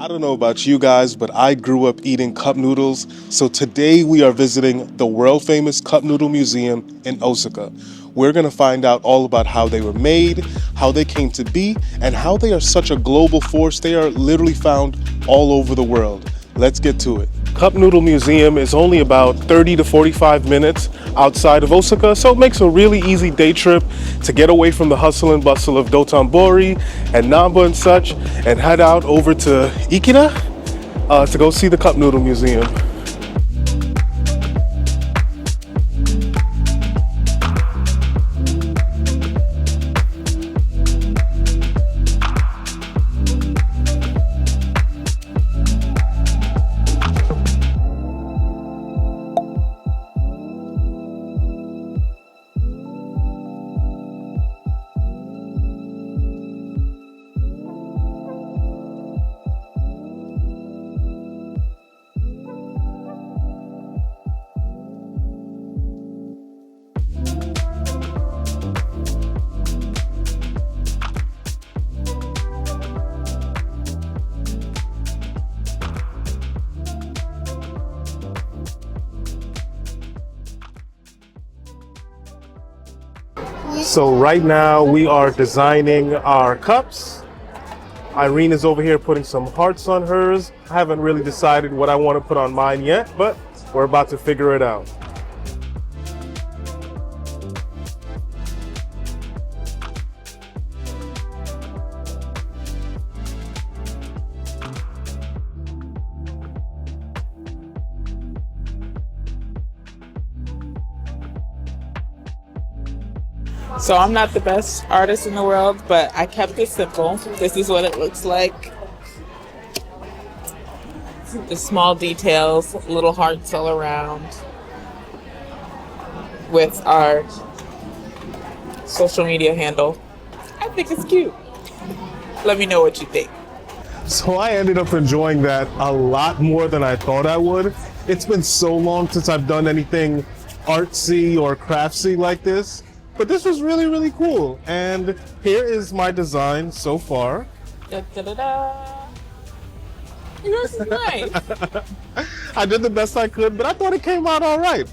I don't know about you guys, but I grew up eating cup noodles. So today we are visiting the world famous Cup Noodle Museum in Osaka. We're going to find out all about how they were made, how they came to be, and how they are such a global force. They are literally found all over the world. Let's get to it. Cup Noodle Museum is only about 30 to 45 minutes outside of Osaka, so it makes a really easy day trip to get away from the hustle and bustle of Dotonbori and Namba and such, and head out over to Ikeda to go see the Cup Noodle Museum. So right now we are designing our cups. Irene is over here putting some hearts on hers. I haven't really decided what I want to put on mine yet, but we're about to figure it out. So I'm not the best artist in the world, but I kept it simple. This is what it looks like. The small details, little hearts all around, with our social media handle. I think it's cute. Let me know what you think. So I ended up enjoying that a lot more than I thought I would. It's been so long since I've done anything artsy or craftsy like this. But this was really, really cool. And here is my design so far. Da, da, da, da. Yours is nice. I did the best I could, but I thought it came out all right.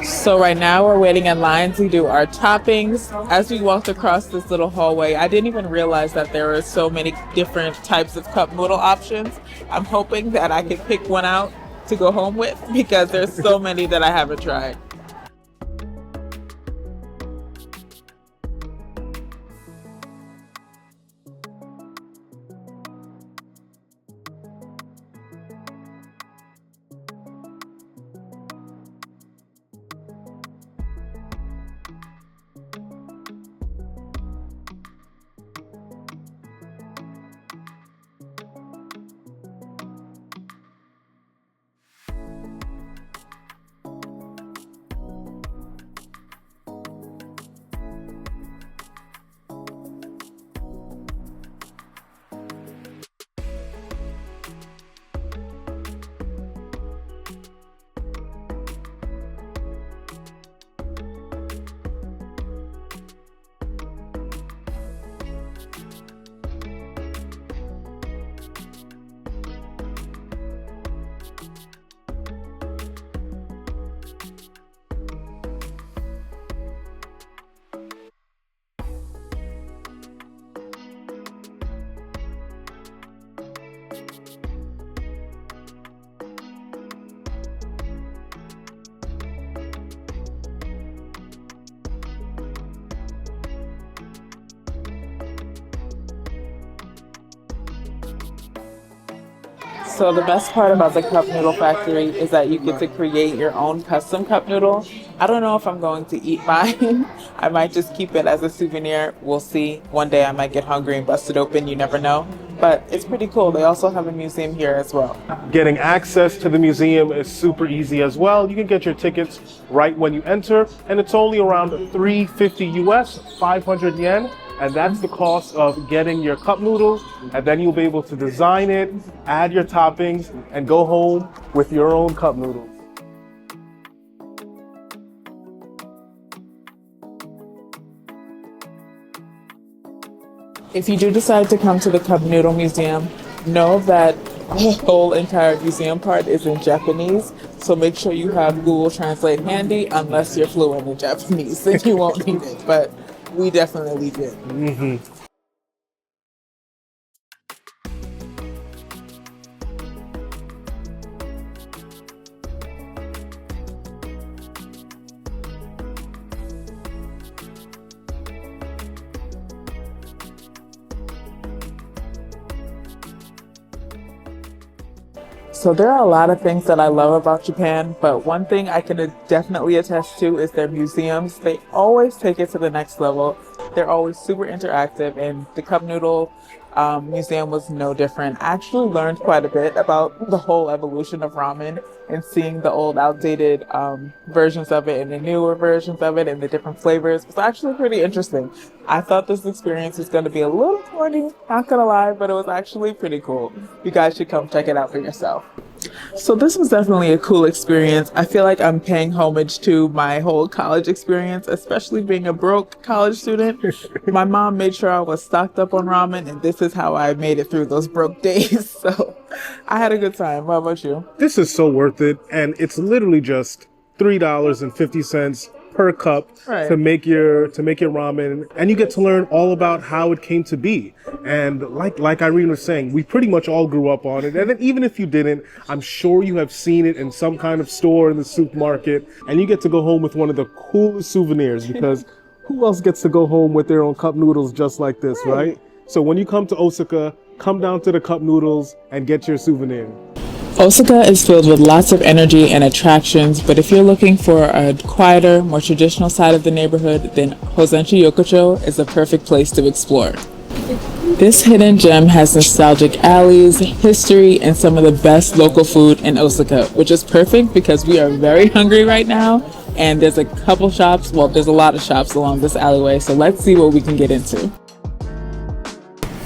So right now we're waiting in line to do our toppings. As we walked across this little hallway, I didn't even realize that there were so many different types of cup noodle options. I'm hoping that I can pick one out to go home with because there's so many that I haven't tried. So the best part about the Cup Noodle Factory is that you get to create your own custom cup noodle. I don't know if I'm going to eat mine. I might just keep it as a souvenir. We'll see. One day I might get hungry and bust it open. You never know. But it's pretty cool. They also have a museum here as well. Getting access to the museum is super easy as well. You can get your tickets right when you enter, and it's only around $350 US, 500 yen. And that's the cost of getting your cup noodles, and then you'll be able to design it, add your toppings, and go home with your own cup noodles. If you do decide to come to the Cup Noodle Museum, know that the whole entire museum part is in Japanese, so make sure you have Google Translate handy unless you're fluent in Japanese, then you won't need it, but we definitely did. So there are a lot of things that I love about Japan, but one thing I can definitely attest to is their museums. They always take it to the next level. They're always super interactive, and the Cup Noodle Museum was no different. I actually learned quite a bit about the whole evolution of ramen and seeing the old outdated versions of it and the newer versions of it and the different flavors was actually pretty interesting. I thought this experience was going to be a little corny, not gonna lie, but it was actually pretty cool. You guys should come check it out for yourself. So this was definitely a cool experience. I feel like I'm paying homage to my whole college experience, especially being a broke college student. My mom made sure I was stocked up on ramen, and this is how I made it through those broke days. So I had a good time. What about you? This is so worth it, and it's literally just $3.50 per cup Right. to make your ramen, and you get to learn all about how it came to be. And like Irene was saying, we pretty much all grew up on it, and then even if you didn't, I'm sure you have seen it in some kind of store in the supermarket, and you get to go home with one of the coolest souvenirs, because who else gets to go home with their own cup noodles just like this, right? So when you come to Osaka, come down to the Cup Noodles and get your souvenir. Osaka is filled with lots of energy and attractions, but if you're looking for a quieter, more traditional side of the neighborhood, then Hozenji Yokocho is the perfect place to explore. This hidden gem has nostalgic alleys, history, and some of the best local food in Osaka, which is perfect because we are very hungry right now, and there's a couple shops, well, there's a lot of shops along this alleyway, so let's see what we can get into.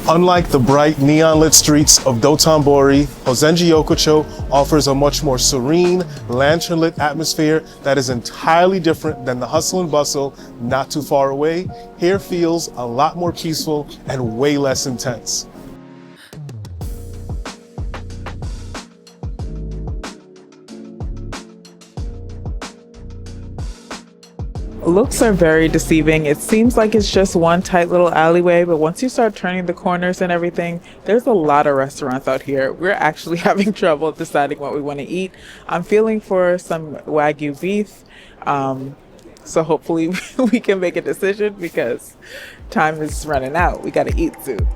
Unlike the bright neon-lit streets of Dotonbori, Hozenji Yokocho offers a much more serene, lantern-lit atmosphere that is entirely different than the hustle and bustle not too far away. Here feels a lot more peaceful and way less intense. Looks are very deceiving. It seems like it's just one tight little alleyway, but once you start turning the corners and everything, there's a lot of restaurants out here. We're actually having trouble deciding what we want to eat. I'm feeling for some Wagyu beef, so hopefully we can make a decision because time is running out. We got to eat soon.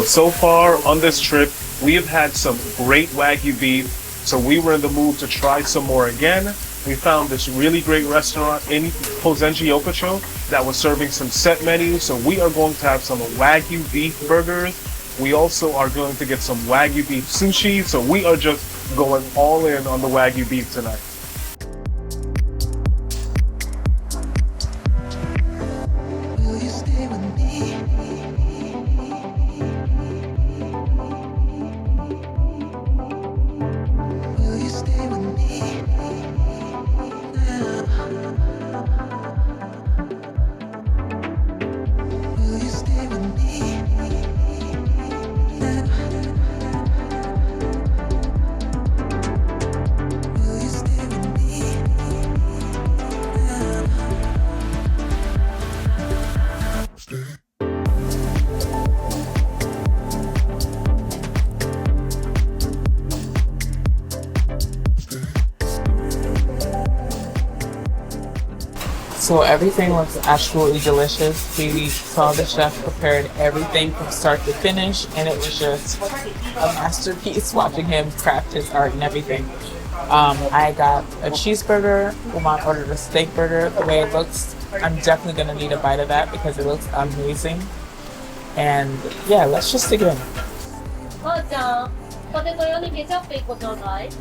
So far on this trip, we have had some great Wagyu beef, so we were in the mood to try some more again. We found this really great restaurant in Hozenji Yokocho that was serving some set menus, so we are going to have some Wagyu beef burgers. We also are going to get some Wagyu beef sushi, so we are just going all in on the Wagyu beef tonight. Will you stay So everything looks absolutely delicious. We saw the chef prepared everything from start to finish, and it was just a masterpiece watching him craft his art and everything. I got a cheeseburger. Uman ordered a steak burger. The way it looks, I'm definitely gonna need a bite of that because it looks amazing. And yeah, let's just dig in. ケチャップ1個ちょうだい。ケ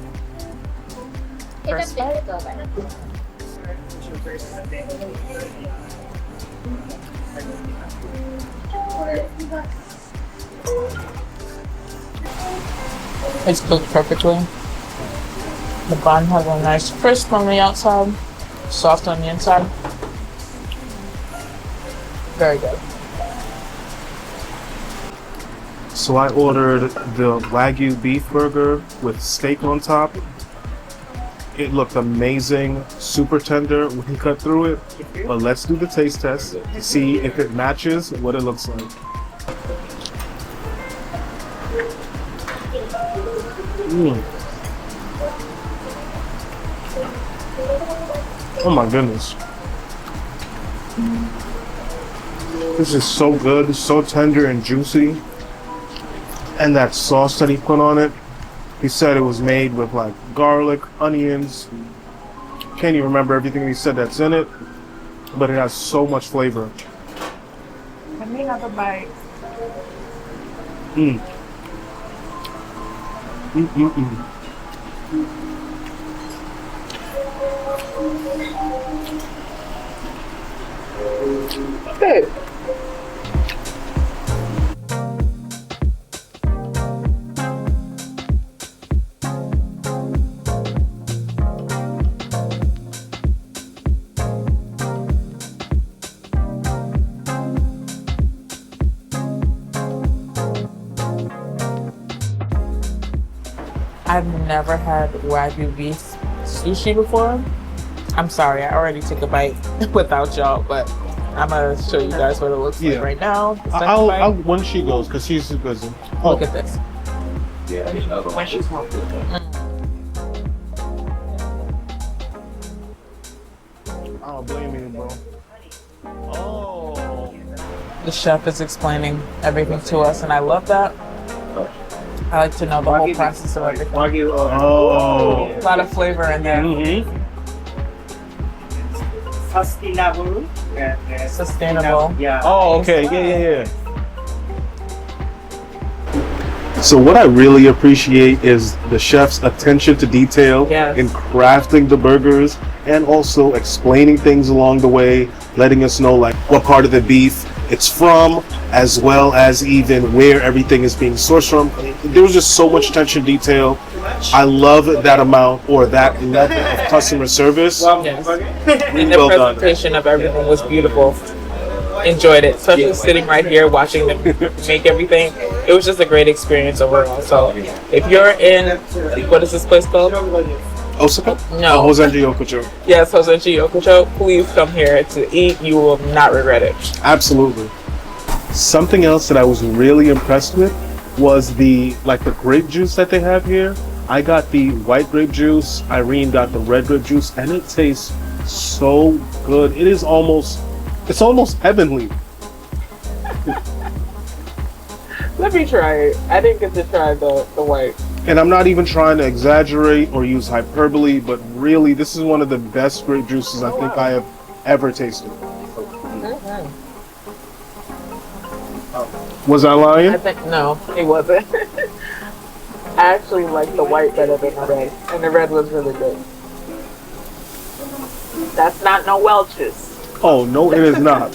チャップ1個ちょうだい。It's cooked perfectly. The bun has a nice crisp on the outside, soft on the inside. Very good. So I ordered the Wagyu beef burger with steak on top. It looked amazing, super tender when you cut through it. But let's do the taste test to see if it matches what it looks like. Oh my goodness. This is so good, so tender and juicy. And that sauce that he put on it, he said it was made with like garlic, onions. Can't even remember everything he said that's in it, but it has so much flavor. Let me have a bite. Mm. Mm-mm-mm. Good. I've never had Wagyu beef sushi before. I'm sorry, I already took a bite without y'all, but I'm gonna show you guys what it looks like right now. I'll when she goes, because she's busy. Look at this. When she's hungry. I don't blame you, bro. Oh. The chef is explaining everything to us, and I love that. I like to know the whole process of everything. Wagyu. Oh. A lot of flavor in there. Mm-hmm. Sustainable. Sustainable. Yeah. Oh, okay. Yeah. So what I really appreciate is the chef's attention to detail Yes. in crafting the burgers and also explaining things along the way, letting us know like what part of the beef it's from, as well as even where everything is being sourced from. There was just so much attention to detail. I love that amount or that level of customer service. Yes. And the Well done. presentation of everything was beautiful. Enjoyed it, especially sitting right here watching them make everything. It was just a great experience overall. So if you're in, what is this place called? Osaka? No. Hozenji Yokocho. Yes, Hozenji Yokocho. Please come here to eat. You will not regret it. Absolutely. Something else that I was really impressed with was the grape juice that they have here. I got the white grape juice. Irene got the red grape juice, and it tastes so good. It's almost heavenly. Let me try it. I didn't get to try the white. And I'm not even trying to exaggerate or use hyperbole, but really, this is one of the best grape juices I think I have ever tasted. Was I lying? I think no, it wasn't. I actually like the white better than the red, and the red was really good. That's not no Welch's. Oh, no, it is not.